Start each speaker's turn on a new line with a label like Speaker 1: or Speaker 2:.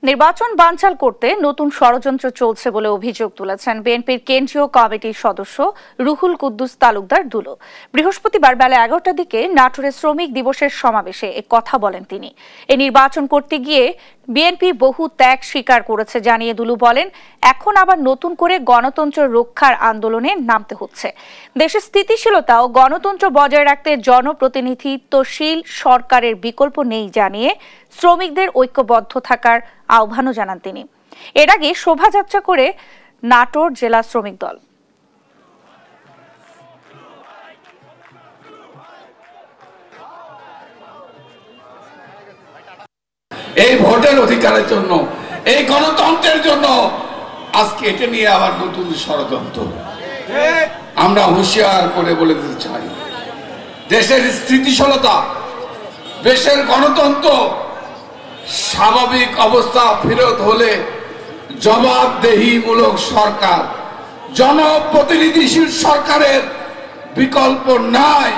Speaker 1: নির্বাচন বানচাল করতে নতুন ষড়যন্ত্র চলছে বলে অভিযোগ তুলেছেন বিএনপির কেন্দ্রীয় কমিটির সদস্য রুহুল কুদ্দুস তালুকদার দুলু। বৃহস্পতিবার বেলা 11টার দিকে নাটোরে শ্রমিক দিবসের সমাবেশে এ কথা বলেন তিনি। এই নির্বাচন করতে গিয়ে বিএনপি বহু ত্যাগ স্বীকার করেছে জানিয়ে দুলু বলেন, এখন আবার নতুন করে গণতন্ত্র রক্ষার আন্দোলনে নামতে হচ্ছে। দেশের স্থিতিশীলতা ও গণতন্ত্র বজায় রাখতে জনপ্রতিনিধিত্বশীল সরকারের বিকল্প নেই জানিয়ে শ্রমিকদের ঐক্যবদ্ধ থাকার আহ্বানও জানান তিনি। এর আগে শোভাযাত্রা করে নাটোর জেলা শ্রমিক দল।
Speaker 2: এই ভোটের অধিকারের জন্য, এই গণতন্ত্রের জন্য আজকে এটা নিয়ে আবার নতুন ষড়যন্ত্র। আমরা হুঁশিয়ার করে বলে দিতে চাই, দেশের স্থিতিশীলতা, দেশের গণতন্ত্র স্বাভাবিক অবস্থা ফেরত হলে জবাবদেহিমূলক সরকার, জনপ্রতিনিধিশীল সরকারের বিকল্প নাই।